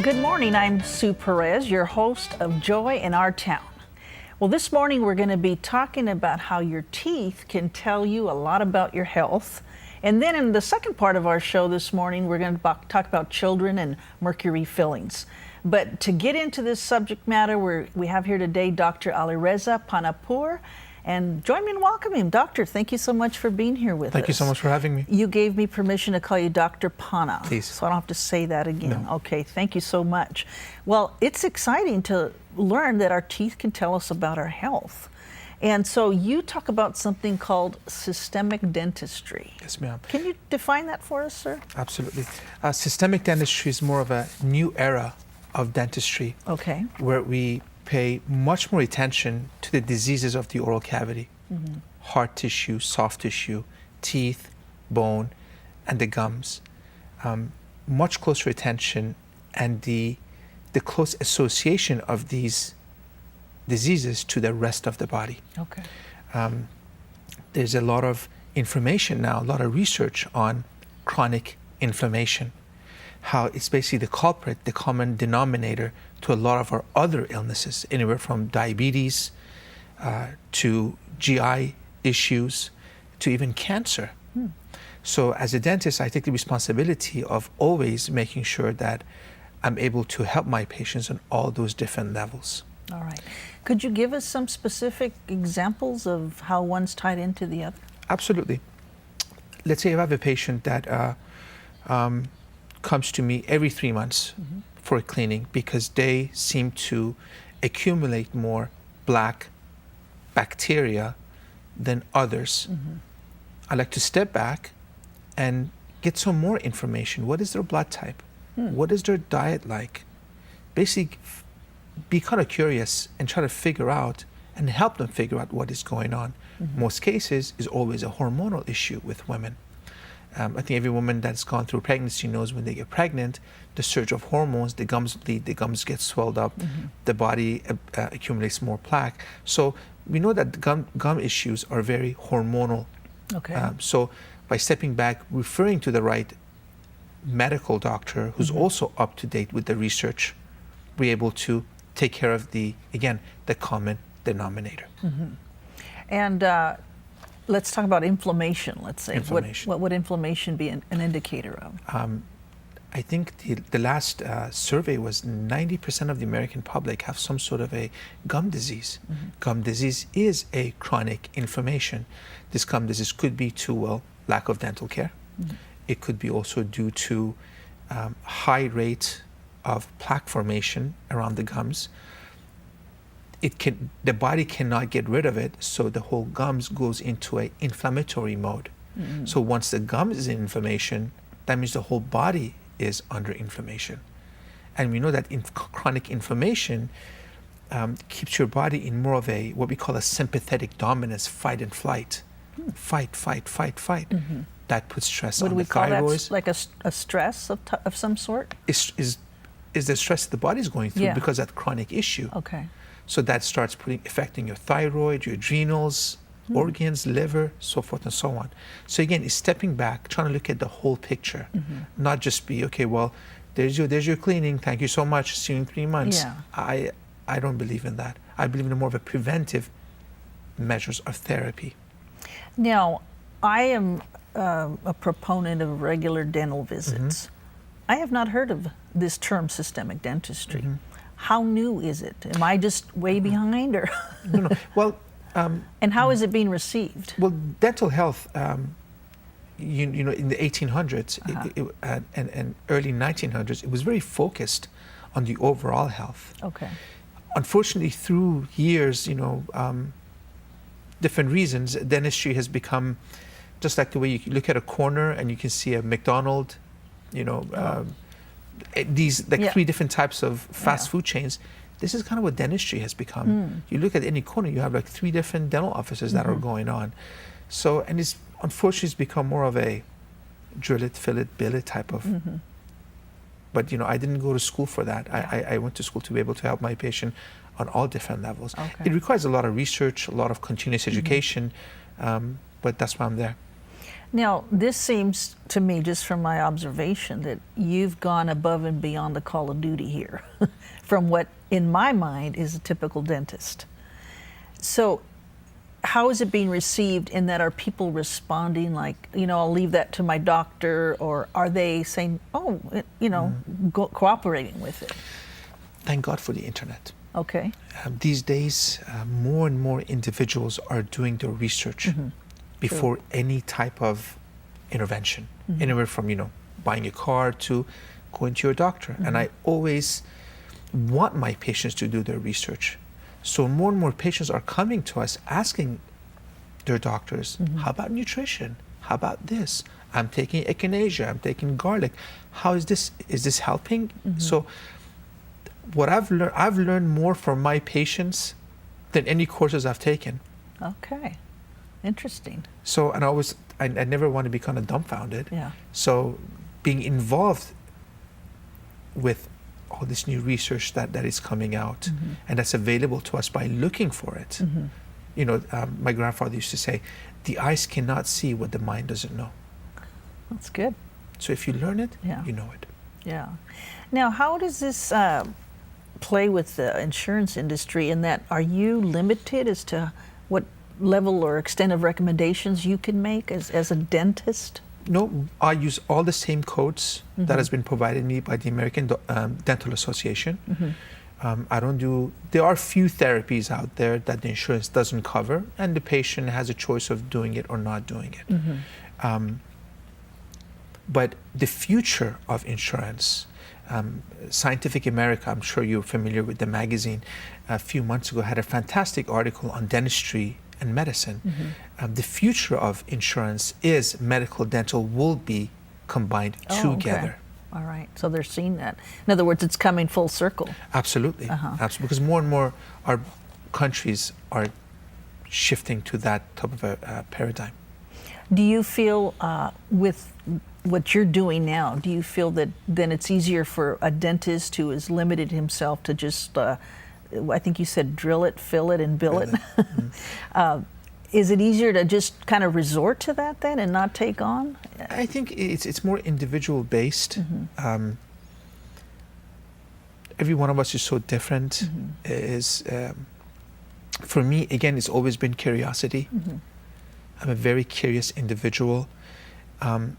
Good morning, I'm Sue Perez, your host of Joy in Our Town. Well, this morning we're going to be talking about how your teeth can tell you a lot about your health. And then in the second part of our show this morning, we're going to talk about children and mercury fillings. But to get into this subject matter, we have here today Dr. Alireza Panahpour. And join me in welcoming him. Doctor, thank you so much for being here with us. Thank you so much for having me. You gave me permission to call you Dr. Pana. Please. So I don't have to say that again. No. Okay, thank you so much. Well, it's exciting to learn that our teeth can tell us about our health. And so you talk about something called systemic dentistry. Yes, ma'am. Can you define that for us, sir? Absolutely. Systemic dentistry is more of a new era of dentistry. Okay. Where we pay much more attention to the diseases of the oral cavity, hard tissue, soft tissue, teeth, bone, and the gums. Much closer attention, and the close association of these diseases to the rest of the body. Okay. There's a lot of information now, a lot of research on chronic inflammation, how it's basically the culprit, the common denominator to a lot of our other illnesses, anywhere from diabetes to GI issues to even cancer. So as a dentist, I take the responsibility of always making sure that I'm able to help my patients on all those different levels. All right. Could you give us some specific examples of how one's tied into the other? Absolutely. Let's say I have a patient that comes to me every 3 months for a cleaning because they seem to accumulate more black bacteria than others. I like to step back and get some more information. What is their blood type? What is their diet like? Basically, be kind of curious and try to figure out and help them figure out what is going on. Most cases is always a hormonal issue with women. I think every woman that's gone through pregnancy knows when they get pregnant, the surge of hormones, the gums bleed, the gums get swelled up, the body accumulates more plaque. So we know that gum issues are very hormonal. Okay. So by stepping back, referring to the right medical doctor who's also up to date with the research, we're able to take care of the common denominator. And let's talk about inflammation, let's say. Inflammation. What would inflammation be an indicator of? I think the last survey was 90% of the American public have some sort of a gum disease. Gum disease is a chronic inflammation. This gum disease could be to lack of dental care. It could be also due to high rate of plaque formation around the gums. The body cannot get rid of it, so the whole gums goes into an inflammatory mode. So once the gum is in inflammation, that means the whole body is under inflammation. And we know that chronic inflammation keeps your body in more of a, what we call a sympathetic dominance, fight and flight. Fight, fight, fight, fight. That puts stress on the thyroid. Would we call that like a stress of some sort? Is the stress the body's going through because of that chronic issue. Okay. So that starts affecting your thyroid, your adrenals, organs, liver, so forth and so on. So again, it's stepping back, trying to look at the whole picture, not just be, okay, well, there's your cleaning, thank you so much, see you in 3 months. Yeah. I don't believe in that. I believe in more of a preventive measures of therapy. Now, I am a proponent of regular dental visits. I have not heard of this term systemic dentistry. How new is it? Am I just way behind, or? No. Well, and how is it being received? Well, dental health, you know, in the 1800s and early 1900s, it was very focused on the overall health. Okay. Unfortunately, through years, different reasons, dentistry has become just like the way you look at a corner and you can see a McDonald's, these three different types of fast food chains. This is kind of what dentistry has become. You look at any corner, you have like 3 different dental offices that are going on. So, and it's unfortunately it's become more of a drill it, fill it, bill it type of. But I didn't go to school for that. I went to school to be able to help my patient on all different levels. Okay. It requires a lot of research, a lot of continuous education, but that's why I'm there. Now, this seems to me, just from my observation, that you've gone above and beyond the call of duty here from what, in my mind, is a typical dentist. So, how is it being received in that? Are people responding like, I'll leave that to my doctor, or are they saying, oh, cooperating with it? Thank God for the internet. Okay. These days, more and more individuals are doing their research before any type of intervention, anywhere from, buying a car to going to your doctor. And I always want my patients to do their research. So more and more patients are coming to us asking their doctors, how about nutrition? How about this? I'm taking echinacea, I'm taking garlic. How is this helping? So what I've learned more from my patients than any courses I've taken. Okay, interesting. So, and I never want to be kind of dumbfounded. Yeah. So being involved with all this new research that is coming out and that's available to us by looking for it. My grandfather used to say, the eyes cannot see what the mind doesn't know. That's good. So if you learn it, you know it. Yeah. Now, how does this play with the insurance industry in that, are you limited as to what level or extent of recommendations you can make as a dentist? No, I use all the same codes that has been provided me by the American Dental Association. There are few therapies out there that the insurance doesn't cover, and the patient has a choice of doing it or not doing it. But the future of insurance, Scientific America, I'm sure you're familiar with the magazine, a few months ago had a fantastic article on dentistry and medicine. The future of insurance is medical dental will be combined together. Okay. All right, so they're seeing that. In other words, it's coming full circle. Absolutely, absolutely, because more and more our countries are shifting to that type of a paradigm. Do you feel with what you're doing now, do you feel that then it's easier for a dentist who has limited himself to just, I think you said drill it, fill it, and bill it? Is it easier to just kind of resort to that then and not take on? I think it's more individual based. Every one of us is so different. For me, again, it's always been curiosity. I'm a very curious individual. And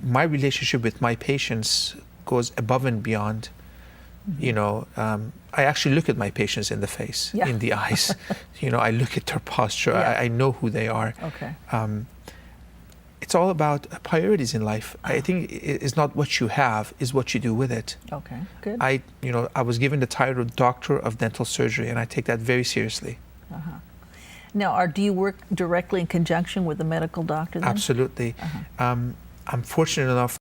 my relationship with my patients goes above and beyond. I actually look at my patients in the face, in the eyes. I look at their posture. I know who they are. Okay. It's all about priorities in life. I think it's not what you have, is what you do with it. Okay, good. I was given the title Doctor of Dental Surgery, and I take that very seriously. Now, do you work directly in conjunction with the medical doctor then? Absolutely. I'm fortunate enough